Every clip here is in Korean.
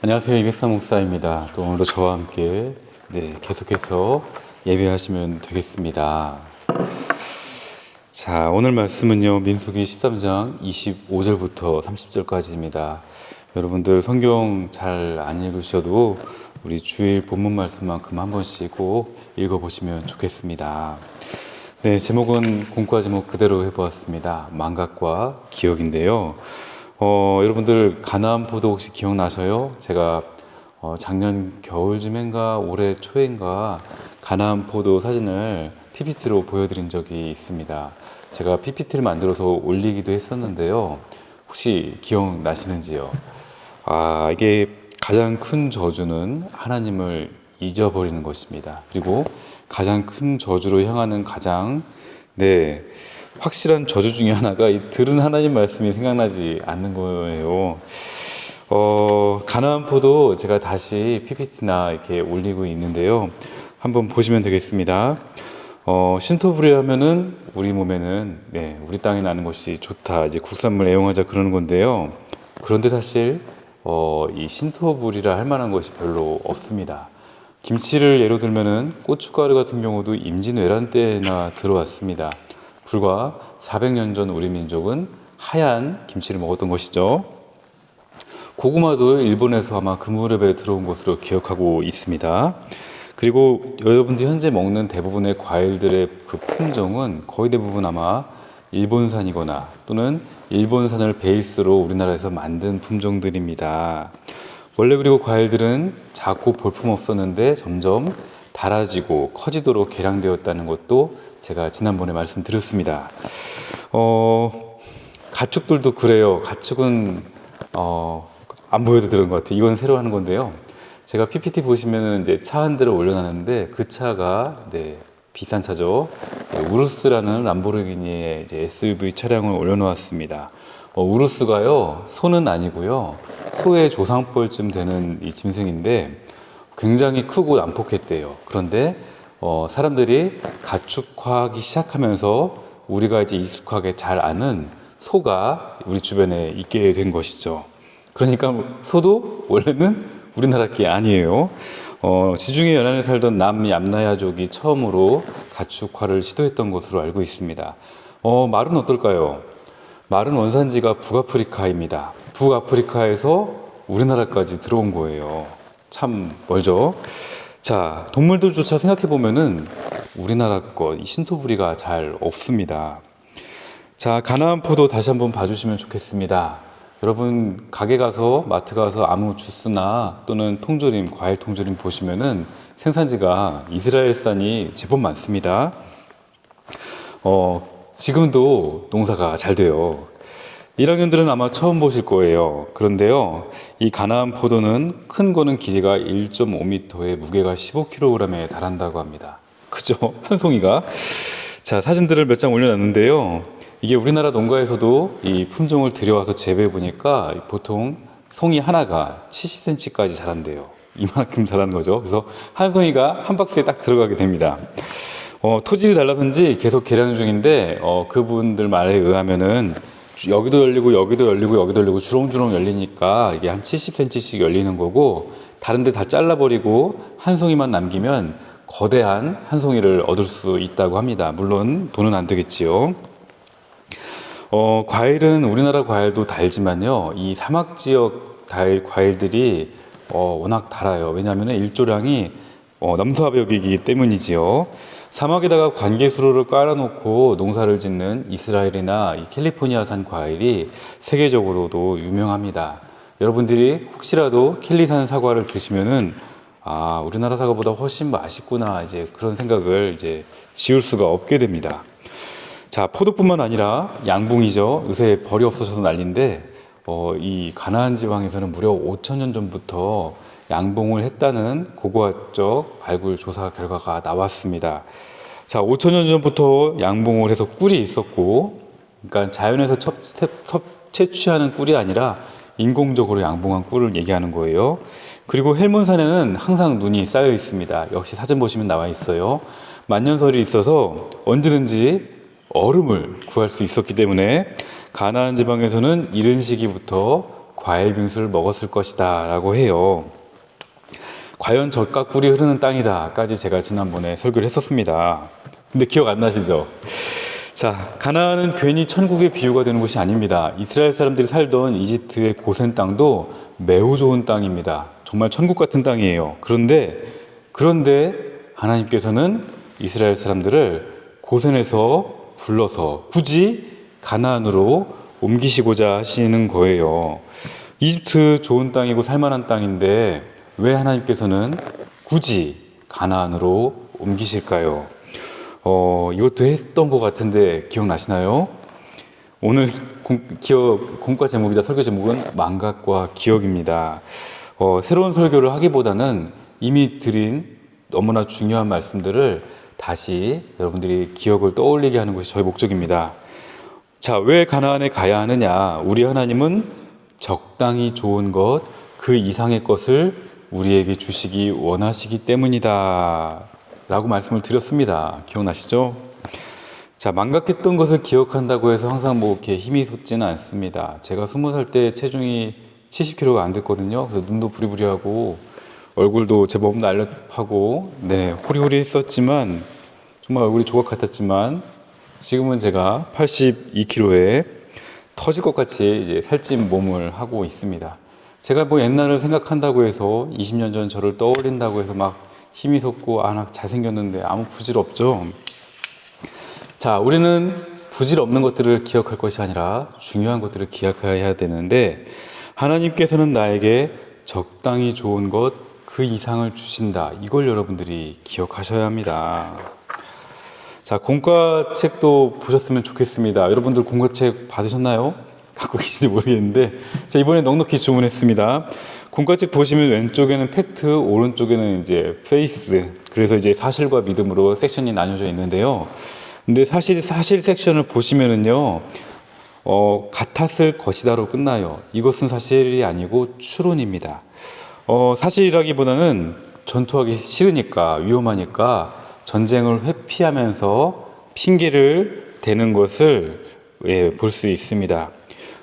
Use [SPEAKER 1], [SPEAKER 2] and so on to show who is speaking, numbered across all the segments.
[SPEAKER 1] 안녕하세요. 이백삼 목사입니다. 또 오늘도 저와 함께 계속해서 예배하시면 되겠습니다. 자, 오늘 말씀은요, 민수기 13장 25절부터 30절까지입니다. 여러분들 성경 잘 안 읽으셔도 우리 주일 본문 말씀만큼 한 번씩 꼭 읽어보시면 좋겠습니다. 네, 제목은 공과 제목 그대로 해보았습니다. 망각과 기억인데요. 여러분들 가나안 포도 혹시 기억나셔요? 제가 작년 겨울쯤인가 올해 초인가 가나안 포도 사진을 PPT로 보여드린 적이 있습니다. 제가 PPT를 만들어서 올리기도 했었는데요. 혹시 기억나시는지요? 이게 가장 큰 저주는 하나님을 잊어버리는 것입니다. 그리고 가장 큰 저주로 향하는 가장 확실한 저주 중에 하나가 이 들은 하나님 말씀이 생각나지 않는 거예요. 가나안 포도 제가 다시 PPT나 이렇게 올리고 있는데요. 한번 보시면 되겠습니다. 신토부리 하면은 우리 몸에는 우리 땅에 나는 것이 좋다. 이제 국산물 애용하자 그러는 건데요. 그런데 사실 이 신토부리라 할 만한 것이 별로 없습니다. 김치를 예로 들면은 고춧가루 같은 경우도 임진왜란 때나 들어왔습니다. 불과 400년 전 우리 민족은 하얀 김치를 먹었던 것이죠. 고구마도 일본에서 아마 그 무렵에 들어온 것으로 기억하고 있습니다. 그리고 여러분들이 현재 먹는 대부분의 과일들의 그 품종은 거의 대부분 아마 일본산이거나 또는 일본산을 베이스로 우리나라에서 만든 품종들입니다. 원래 그리고 과일들은 작고 볼품없었는데 점점 달아지고 커지도록 개량되었다는 것도 제가 지난번에 말씀드렸습니다. 가축들도 그래요. 가축은 안 보여도 들은 것 같아요. 이건 새로 하는 건데요. 제가 PPT 보시면은 이제 차 한 대를 올려놨는데 그 차가 비싼 차죠. 우루스라는 람보르기니의 이제 SUV 차량을 올려놓았습니다. 우루스가요, 소는 아니고요, 소의 조상뻘쯤 되는 이 짐승인데 굉장히 크고 난폭했대요. 그런데 사람들이 가축화하기 시작하면서 우리가 이제 익숙하게 잘 아는 소가 우리 주변에 있게 된 것이죠. 그러니까 소도 원래는 우리나라 게 아니에요. 지중해 연안에 살던 남얌나야족이 처음으로 가축화를 시도했던 것으로 알고 있습니다. 말은 어떨까요? 말은 원산지가 북아프리카입니다. 북아프리카에서 우리나라까지 들어온 거예요. 참 멀죠? 자, 동물들조차 생각해보면은 우리나라 이 신토부리가 잘 없습니다. 자, 가나안 포도 다시 한번 봐주시면 좋겠습니다. 여러분, 가게 가서, 마트 가서 아무 주스나 또는 통조림, 과일 통조림 보시면은 생산지가 이스라엘산이 제법 많습니다. 지금도 농사가 잘 돼요. 1학년들은 아마 처음 보실 거예요. 그런데요, 이 가나안 포도는 큰 거는 길이가 1.5m에 무게가 15kg에 달한다고 합니다. 그죠? 한 송이가. 자, 사진들을 몇 장 올려놨는데요. 이게 우리나라 농가에서도 이 품종을 들여와서 재배해 보니까 보통 송이 하나가 70cm까지 자란대요. 이만큼 자라는 거죠. 그래서 한 송이가 한 박스에 딱 들어가게 됩니다. 토질이 달라서인지 계속 개량 중인데 그분들 말에 의하면은 여기도 열리고 여기도 열리고 여기도 열리고 주렁주렁 열리니까 이게 한 70cm씩 열리는 거고, 다른 데 다 잘라버리고 한 송이만 남기면 거대한 한 송이를 얻을 수 있다고 합니다. 물론 돈은 안 되겠지요. 과일은 우리나라 과일도 달지만요, 이 사막 지역 과일들이 워낙 달아요. 왜냐하면 일조량이 넘사벽이기 때문이지요. 사막에다가 관계수로를 깔아놓고 농사를 짓는 이스라엘이나 이 캘리포니아산 과일이 세계적으로도 유명합니다. 여러분들이 혹시라도 캘리산 사과를 드시면은 우리나라 사과보다 훨씬 맛있구나, 이제 그런 생각을 이제 지울 수가 없게 됩니다. 자, 포도뿐만 아니라 양봉이죠. 요새 벌이 없어져서 난리인데 이 가나안 지방에서는 무려 5,000년 전부터 양봉을 했다는 고고학적 발굴 조사 결과가 나왔습니다. 자, 5,000년 전부터 양봉을 해서 꿀이 있었고, 그러니까 자연에서 채취하는 꿀이 아니라 인공적으로 양봉한 꿀을 얘기하는 거예요. 그리고 헬몬산에는 항상 눈이 쌓여 있습니다. 역시 사진 보시면 나와 있어요. 만년설이 있어서 언제든지 얼음을 구할 수 있었기 때문에 가나안 지방에서는 이른 시기부터 과일 빙수를 먹었을 것이다 라고 해요. 과연 젖과 꿀이 흐르는 땅이다까지 제가 지난번에 설교를 했었습니다. 근데 기억 안 나시죠? 자, 가나안은 괜히 천국의 비유가 되는 곳이 아닙니다. 이스라엘 사람들이 살던 이집트의 고센 땅도 매우 좋은 땅입니다. 정말 천국 같은 땅이에요. 그런데 하나님께서는 이스라엘 사람들을 고센에서 불러서 굳이 가나안으로 옮기시고자 하시는 거예요. 이집트 좋은 땅이고 살만한 땅인데 왜 하나님께서는 굳이 가나안으로 옮기실까요? 이것도 했던 것 같은데 기억나시나요? 오늘 공과 제목이자 설교 제목은 망각과 기억입니다. 새로운 설교를 하기보다는 이미 드린 너무나 중요한 말씀들을 다시 여러분들이 기억을 떠올리게 하는 것이 저의 목적입니다. 자, 왜 가나안에 가야 하느냐? 우리 하나님은 적당히 좋은 것, 그 이상의 것을 우리에게 주시기 원하시기 때문이다 라고 말씀을 드렸습니다. 기억나시죠? 자, 망각했던 것을 기억한다고 해서 항상 이렇게 힘이 솟지는 않습니다. 제가 20살 때 체중이 70kg가 안 됐거든요. 그래서 눈도 부리부리하고 얼굴도 제법 날렵하고 호리호리 했었지만 정말 얼굴이 조각 같았지만 지금은 제가 82kg에 터질 것 같이 이제 살찐 몸을 하고 있습니다. 제가 옛날을 생각한다고 해서 20년 전 저를 떠올린다고 해서 막 힘이 솟고 나 잘생겼는데 아무 부질 없죠. 자, 우리는 부질 없는 것들을 기억할 것이 아니라 중요한 것들을 기억해야 되는데 하나님께서는 나에게 적당히 좋은 것, 그 이상을 주신다. 이걸 여러분들이 기억하셔야 합니다. 자, 공과책도 보셨으면 좋겠습니다. 여러분들 공과책 받으셨나요? 갖고 계신지 모르겠는데 제가 이번에 넉넉히 주문했습니다. 공과책 보시면 왼쪽에는 팩트, 오른쪽에는 이제 페이스. 그래서 이제 사실과 믿음으로 섹션이 나뉘어져 있는데요. 근데 사실 섹션을 보시면은요, 같았을 것이다로 끝나요. 이것은 사실이 아니고 추론입니다. 사실이라기보다는 전투하기 싫으니까, 위험하니까 전쟁을 회피하면서 핑계를 대는 것을 볼 수 있습니다.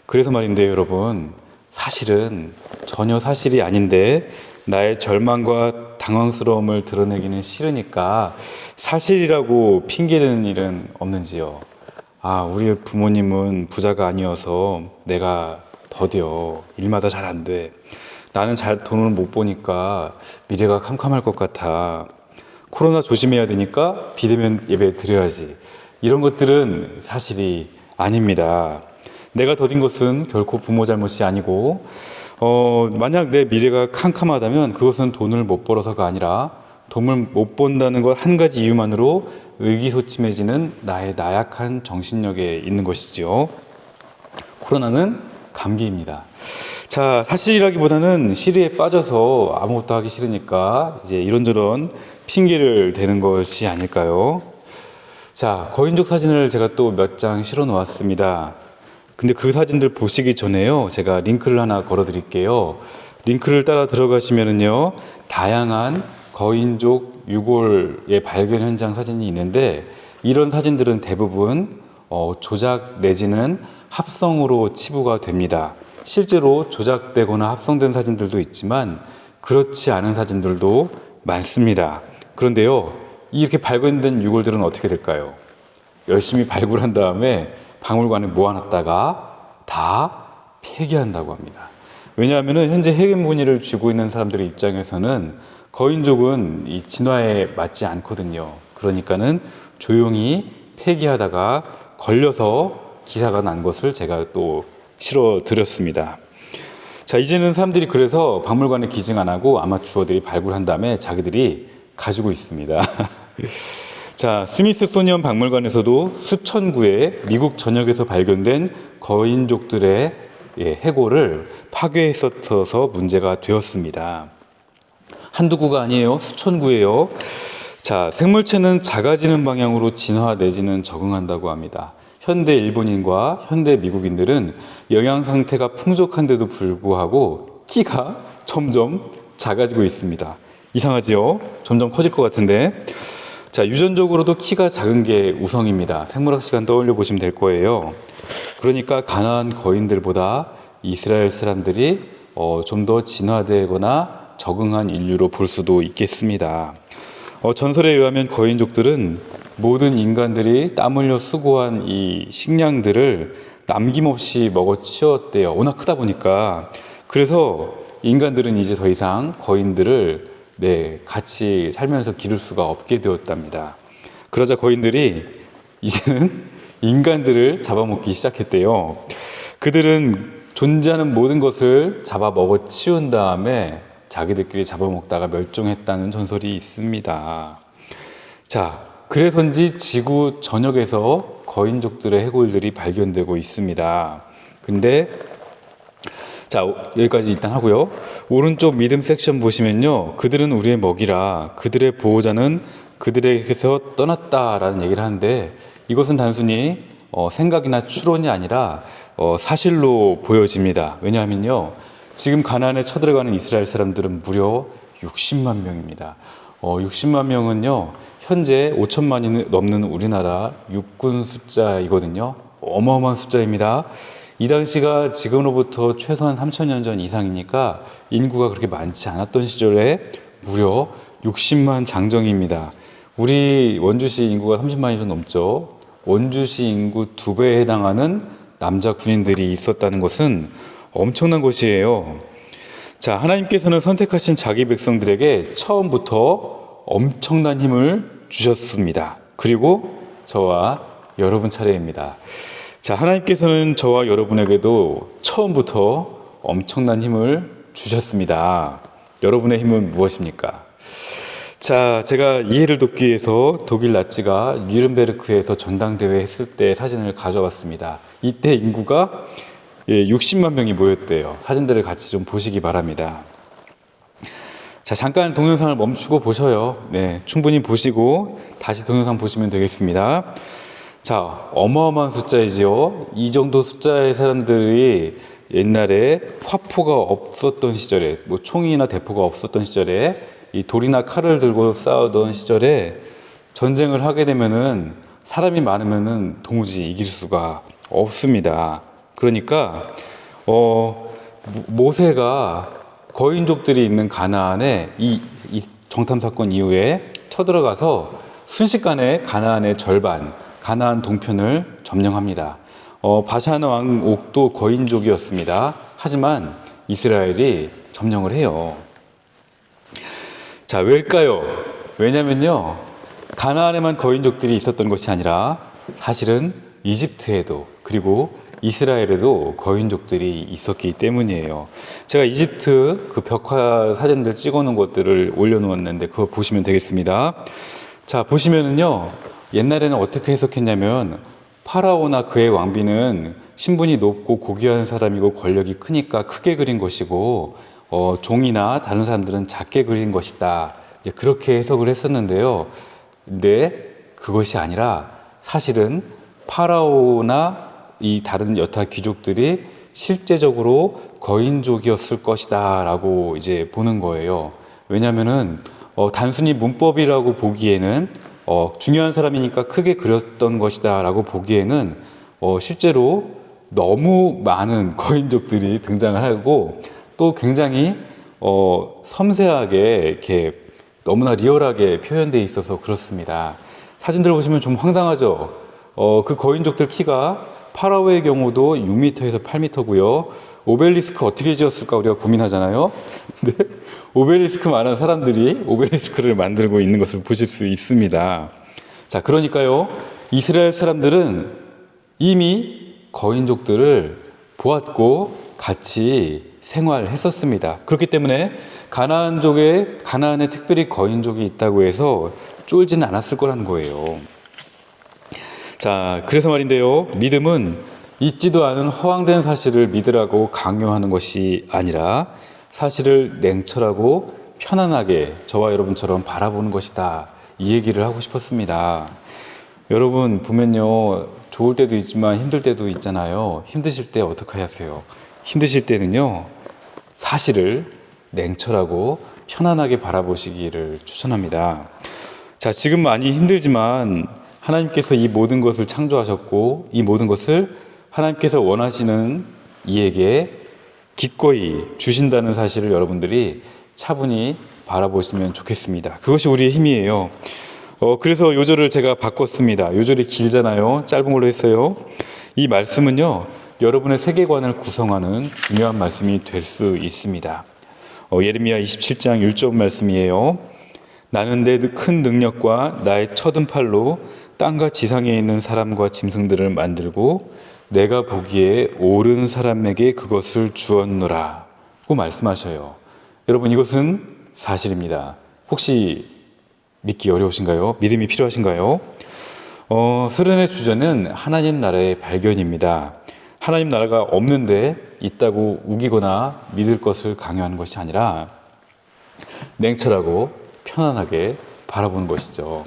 [SPEAKER 1] 그래서 말인데요, 여러분, 사실은 전혀 사실이 아닌데 나의 절망과 당황스러움을 드러내기는 싫으니까 사실이라고 핑계대는 일은 없는지요? 우리 부모님은 부자가 아니어서 내가 더뎌. 일마다 잘 안 돼. 나는 돈을 못 버니까 미래가 캄캄할 것 같아. 코로나 조심해야 되니까 비대면 예배 드려야지. 이런 것들은 사실이 아닙니다. 내가 더딘 것은 결코 부모 잘못이 아니고 만약 내 미래가 캄캄하다면 그것은 돈을 못 벌어서가 아니라 돈을 못 번다는 것 한 가지 이유만으로 의기소침해지는 나의 나약한 정신력에 있는 것이지요. 코로나는 감기입니다. 자, 사실이라기보다는 시리에 빠져서 아무것도 하기 싫으니까 이제 이런저런 핑계를 대는 것이 아닐까요? 자, 거인족 사진을 제가 또 몇 장 실어 놓았습니다. 근데 그 사진들 보시기 전에요, 제가 링크를 하나 걸어 드릴게요. 링크를 따라 들어가시면은요, 다양한 거인족 유골의 발견 현장 사진이 있는데 이런 사진들은 대부분 조작 내지는 합성으로 치부가 됩니다. 실제로 조작되거나 합성된 사진들도 있지만 그렇지 않은 사진들도 많습니다. 그런데요, 이렇게 발견된 유골들은 어떻게 될까요? 열심히 발굴한 다음에 박물관에 모아놨다가 다 폐기한다고 합니다. 왜냐하면 현재 해외문의를 쥐고 있는 사람들의 입장에서는 거인족은 이 진화에 맞지 않거든요. 그러니까는 조용히 폐기하다가 걸려서 기사가 난 것을 제가 또 실어 드렸습니다. 자, 이제는 사람들이 그래서 박물관에 기증 안 하고 아마추어들이 발굴한 다음에 자기들이 가지고 있습니다. 자, 스미소니언 박물관에서도 수천 구의 미국 전역에서 발견된 거인족들의 해골을 파괴했어서 문제가 되었습니다. 한두 구가 아니에요. 수천 구예요. 자, 생물체는 작아지는 방향으로 진화 내지는 적응한다고 합니다. 현대 일본인과 현대 미국인들은 영양 상태가 풍족한데도 불구하고 키가 점점 작아지고 있습니다. 이상하지요? 점점 커질 것 같은데. 자, 유전적으로도 키가 작은 게 우성입니다. 생물학 시간 떠올려 보시면 될 거예요. 그러니까 가나안 거인들보다 이스라엘 사람들이 좀 더 진화되거나 적응한 인류로 볼 수도 있겠습니다. 전설에 의하면 거인족들은 모든 인간들이 땀 흘려 수고한 이 식량들을 남김없이 먹어치웠대요. 워낙 크다 보니까. 그래서 인간들은 이제 더 이상 거인들을 같이 살면서 기를 수가 없게 되었답니다. 그러자 거인들이 이제는 인간들을 잡아먹기 시작했대요. 그들은 존재하는 모든 것을 잡아 먹어 치운 다음에 자기들끼리 잡아먹다가 멸종했다는 전설이 있습니다. 자, 그래서인지 지구 전역에서 거인족들의 해골들이 발견되고 있습니다. 근데 자, 여기까지 일단 하고요. 오른쪽 믿음 섹션 보시면요, 그들은 우리의 먹이라 그들의 보호자는 그들에게서 떠났다라는 얘기를 하는데, 이것은 단순히 생각이나 추론이 아니라 사실로 보여집니다. 왜냐하면요, 지금 가나안에 쳐들어가는 이스라엘 사람들은 무려 60만 명입니다. 60만 명은요, 현재 5천만이 넘는 우리나라 육군 숫자이거든요. 어마어마한 숫자입니다. 이 당시가 지금으로부터 최소한 3,000년 전 이상이니까 인구가 그렇게 많지 않았던 시절에 무려 60만 장정입니다. 우리 원주시 인구가 30만이 좀 넘죠. 원주시 인구 2배에 해당하는 남자 군인들이 있었다는 것은 엄청난 것이에요. 자, 하나님께서는 선택하신 자기 백성들에게 처음부터 엄청난 힘을 주셨습니다. 그리고 저와 여러분 차례입니다. 자, 하나님께서는 저와 여러분에게도 처음부터 엄청난 힘을 주셨습니다. 여러분의 힘은 무엇입니까? 자, 제가 이해를 돕기 위해서 독일 나치가 뉘른베르크에서 전당대회 했을 때 사진을 가져왔습니다. 이때 인구가 60만 명이 모였대요. 사진들을 같이 좀 보시기 바랍니다. 자, 잠깐 동영상을 멈추고 보셔요. 충분히 보시고 다시 동영상 보시면 되겠습니다. 자, 어마어마한 숫자이지요. 이 정도 숫자의 사람들이 옛날에 화포가 없었던 시절에, 총이나 대포가 없었던 시절에, 이 돌이나 칼을 들고 싸우던 시절에 전쟁을 하게 되면은 사람이 많으면은 도무지 이길 수가 없습니다. 그러니까 모세가 거인족들이 있는 가나안에 이 정탐 사건 이후에 쳐들어가서 순식간에 가나안의 절반, 가나안 동편을 점령합니다. 바산 왕옥도 거인족이었습니다. 하지만 이스라엘이 점령을 해요. 자, 왜일까요? 왜냐면요, 가나안에만 거인족들이 있었던 것이 아니라 사실은 이집트에도, 그리고 이스라엘에도 거인족들이 있었기 때문이에요. 제가 이집트 그 벽화 사진들 찍어놓은 것들을 올려놓았는데 그거 보시면 되겠습니다. 자, 보시면은요, 옛날에는 어떻게 해석했냐면 파라오나 그의 왕비는 신분이 높고 고귀한 사람이고 권력이 크니까 크게 그린 것이고 종이나 다른 사람들은 작게 그린 것이다, 이제 그렇게 해석을 했었는데요. 근데 그것이 아니라 사실은 파라오나 이 다른 여타 귀족들이 실제적으로 거인족이었을 것이다 라고 이제 보는 거예요. 왜냐면은 단순히 문법이라고 보기에는 중요한 사람이니까 크게 그렸던 것이다 라고 보기에는 실제로 너무 많은 거인족들이 등장을 하고 또 굉장히 섬세하게 이렇게 너무나 리얼하게 표현되어 있어서 그렇습니다. 사진들 보시면 좀 황당하죠. 그 거인족들 키가 파라오의 경우도 6m에서 8m고요. 오벨리스크 어떻게 지었을까 우리가 고민하잖아요. 근데 오벨리스크만한 사람들이 오벨리스크를 만들고 있는 것을 보실 수 있습니다. 자, 그러니까요, 이스라엘 사람들은 이미 거인족들을 보았고 같이 생활했었습니다. 그렇기 때문에 가나안에 특별히 거인족이 있다고 해서 쫄지는 않았을 거라는 거예요. 자, 그래서 말인데요, 믿음은 있지도 않은 허황된 사실을 믿으라고 강요하는 것이 아니라 사실을 냉철하고 편안하게 저와 여러분처럼 바라보는 것이다, 이 얘기를 하고 싶었습니다. 여러분 보면요, 좋을 때도 있지만 힘들 때도 있잖아요. 힘드실 때 어떻게 하세요? 힘드실 때는요, 사실을 냉철하고 편안하게 바라보시기를 추천합니다. 자, 지금 많이 힘들지만 하나님께서 이 모든 것을 창조하셨고 이 모든 것을 하나님께서 원하시는 이에게 기꺼이 주신다는 사실을 여러분들이 차분히 바라보시면 좋겠습니다. 그것이 우리의 힘이에요. 그래서 요절을 제가 바꿨습니다. 요절이 길잖아요. 짧은 걸로 했어요. 이 말씀은요, 여러분의 세계관을 구성하는 중요한 말씀이 될 수 있습니다. 예레미야 27장 1절 말씀이에요. 나는 내 큰 능력과 나의 쳐든 팔로 땅과 지상에 있는 사람과 짐승들을 만들고 내가 보기에 옳은 사람에게 그것을 주었노라 고 말씀하셔요. 여러분, 이것은 사실입니다. 혹시 믿기 어려우신가요? 믿음이 필요하신가요? 수련의 주제는 하나님 나라의 발견입니다. 하나님 나라가 없는데 있다고 우기거나 믿을 것을 강요하는 것이 아니라 냉철하고 편안하게 바라보는 것이죠.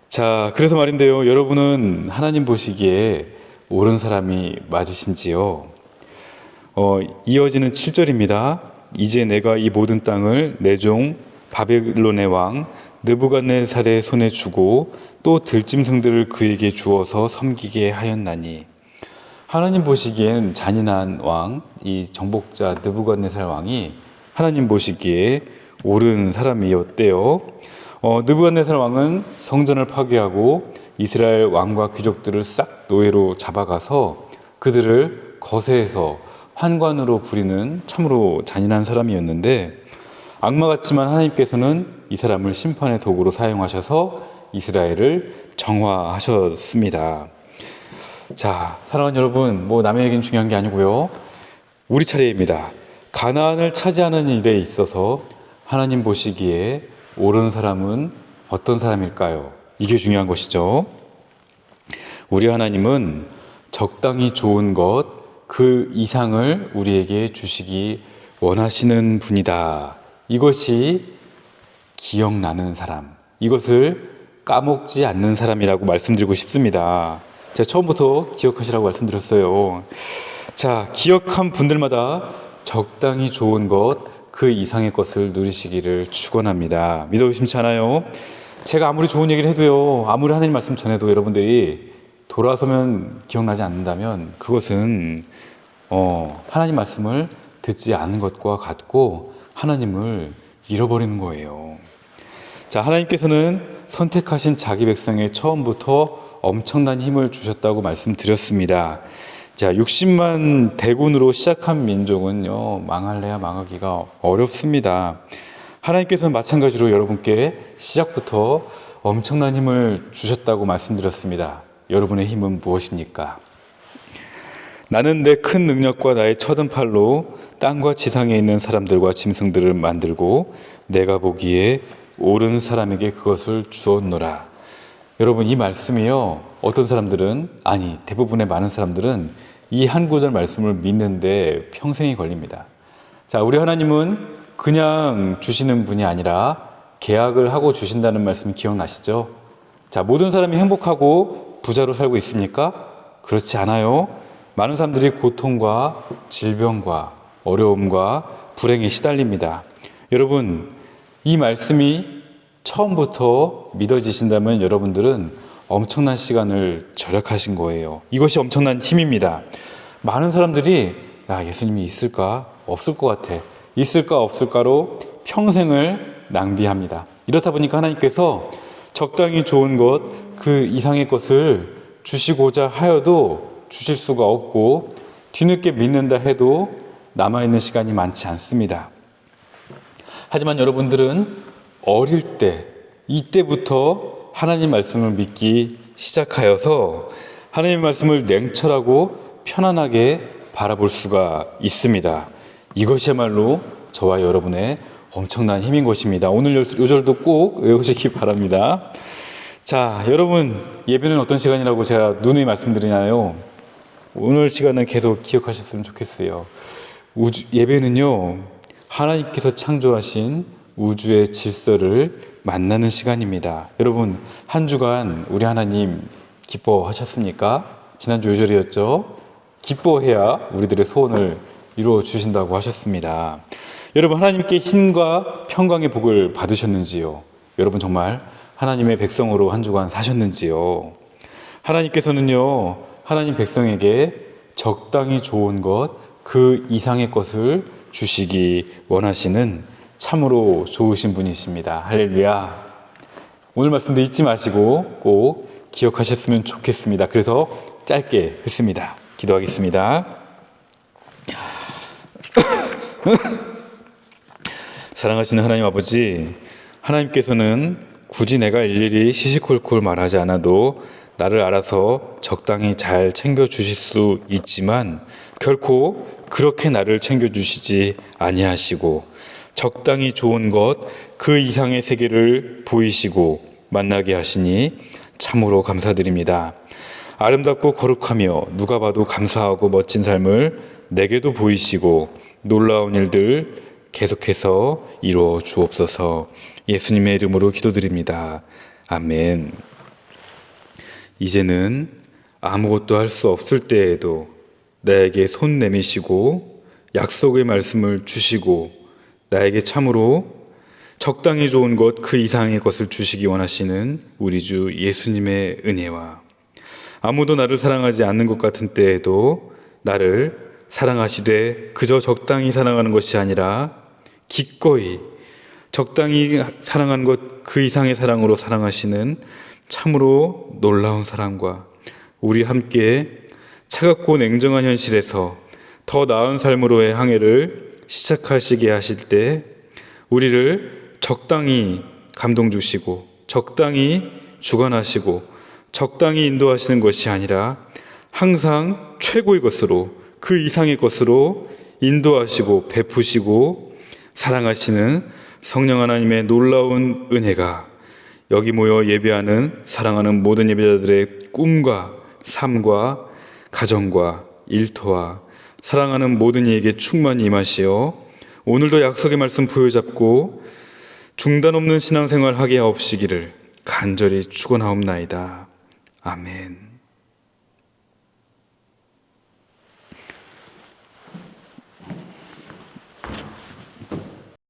[SPEAKER 1] 자, 그래서 말인데요. 여러분은 하나님 보시기에 옳은 사람이 맞으신지요? 이어지는 7절입니다. 이제 내가 이 모든 땅을 내 종 바벨론의 왕 느부갓네살의 손에 주고 또 들짐승들을 그에게 주어서 섬기게 하였나니. 하나님 보시기엔 잔인한 왕, 이 정복자 느부갓네살 왕이 하나님 보시기에 옳은 사람이었대요. 느부갓네살 왕은 성전을 파괴하고 이스라엘 왕과 귀족들을 싹 노예로 잡아가서 그들을 거세해서 환관으로 부리는 참으로 잔인한 사람이었는데, 악마 같지만 하나님께서는 이 사람을 심판의 도구로 사용하셔서 이스라엘을 정화하셨습니다. 자, 사랑하는 여러분, 남의 얘기는 중요한 게 아니고요. 우리 차례입니다. 가나안을 차지하는 일에 있어서 하나님 보시기에 옳은 사람은 어떤 사람일까요? 이게 중요한 것이죠. 우리 하나님은 적당히 좋은 것, 그 이상을 우리에게 주시기 원하시는 분이다. 이것이 기억나는 사람, 이것을 까먹지 않는 사람이라고 말씀드리고 싶습니다. 제가 처음부터 기억하시라고 말씀드렸어요. 자, 기억한 분들마다 적당히 좋은 것, 그 이상의 것을 누리시기를 축원합니다. 믿어 의심치 않아요? 제가 아무리 좋은 얘기를 해도요, 아무리 하나님 말씀 전해도 여러분들이 돌아서면 기억나지 않는다면 그것은 하나님 말씀을 듣지 않은 것과 같고 하나님을 잃어버리는 거예요. 자, 하나님께서는 선택하신 자기 백성에 처음부터 엄청난 힘을 주셨다고 말씀드렸습니다. 자, 60만 대군으로 시작한 민족은요, 망할래야 망하기가 어렵습니다. 하나님께서는 마찬가지로 여러분께 시작부터 엄청난 힘을 주셨다고 말씀드렸습니다. 여러분의 힘은 무엇입니까? 나는 내 큰 능력과 나의 쳐든 팔로 땅과 지상에 있는 사람들과 짐승들을 만들고 내가 보기에 옳은 사람에게 그것을 주었노라. 여러분, 이 말씀이요, 어떤 사람들은, 아니 대부분의 많은 사람들은 이 한 구절 말씀을 믿는데 평생이 걸립니다. 자, 우리 하나님은 그냥 주시는 분이 아니라 계약을 하고 주신다는 말씀 기억나시죠? 자, 모든 사람이 행복하고 부자로 살고 있습니까? 그렇지 않아요. 많은 사람들이 고통과 질병과 어려움과 불행에 시달립니다. 여러분, 이 말씀이 처음부터 믿어지신다면 여러분들은 엄청난 시간을 절약하신 거예요. 이것이 엄청난 힘입니다. 많은 사람들이 예수님이 있을까? 없을 것 같아. 있을까 없을까로 평생을 낭비합니다. 이렇다 보니까 하나님께서 적당히 좋은 것, 그 이상의 것을 주시고자 하여도 주실 수가 없고 뒤늦게 믿는다 해도 남아있는 시간이 많지 않습니다. 하지만 여러분들은 어릴 때, 이때부터 하나님 말씀을 믿기 시작하여서 하나님 말씀을 냉철하고 편안하게 바라볼 수가 있습니다. 이것이야말로 저와 여러분의 엄청난 힘인 것입니다. 오늘 요절도 꼭 외우시기 바랍니다. 자, 여러분, 예배는 어떤 시간이라고 제가 누누이 말씀드리나요? 오늘 시간은 계속 기억하셨으면 좋겠어요. 예배는요, 하나님께서 창조하신 우주의 질서를 만나는 시간입니다. 여러분, 한 주간 우리 하나님 기뻐하셨습니까? 지난주 요절이었죠? 기뻐해야 우리들의 소원을 이루어 주신다고 하셨습니다. 여러분, 하나님께 힘과 평강의 복을 받으셨는지요? 여러분, 정말 하나님의 백성으로 한 주간 사셨는지요? 하나님께서는요, 하나님 백성에게 적당히 좋은 것, 그 이상의 것을 주시기 원하시는 참으로 좋으신 분이십니다. 할렐루야. 오늘 말씀도 잊지 마시고 꼭 기억하셨으면 좋겠습니다. 그래서 짧게 했습니다. 기도하겠습니다. 사랑하시는 하나님 아버지, 하나님께서는 굳이 내가 일일이 시시콜콜 말하지 않아도 나를 알아서 적당히 잘 챙겨주실 수 있지만 결코 그렇게 나를 챙겨주시지 아니하시고 적당히 좋은 것 그 이상의 세계를 보이시고 만나게 하시니 참으로 감사드립니다. 아름답고 거룩하며 누가 봐도 감사하고 멋진 삶을 내게도 보이시고 놀라운 일들 계속해서 이루어 주옵소서. 예수님의 이름으로 기도드립니다. 아멘. 이제는 아무것도 할 수 없을 때에도 나에게 손 내미시고 약속의 말씀을 주시고 나에게 참으로 적당히 좋은 것 그 이상의 것을 주시기 원하시는 우리 주 예수님의 은혜와 아무도 나를 사랑하지 않는 것 같은 때에도 나를 사랑하시되 그저 적당히 사랑하는 것이 아니라 기꺼이 적당히 사랑한 것 그 이상의 사랑으로 사랑하시는 참으로 놀라운 사랑과 우리 함께 차갑고 냉정한 현실에서 더 나은 삶으로의 항해를 시작하시게 하실 때 우리를 적당히 감동 주시고 적당히 주관하시고 적당히 인도하시는 것이 아니라 항상 최고의 것으로 그 이상의 것으로 인도하시고 베푸시고 사랑하시는 성령 하나님의 놀라운 은혜가 여기 모여 예배하는 사랑하는 모든 예배자들의 꿈과 삶과 가정과 일터와 사랑하는 모든 이에게 충만히 임하시어 오늘도 약속의 말씀 부여잡고 중단 없는 신앙생활 하게 하옵시기를 간절히 축원하옵나이다. 아멘.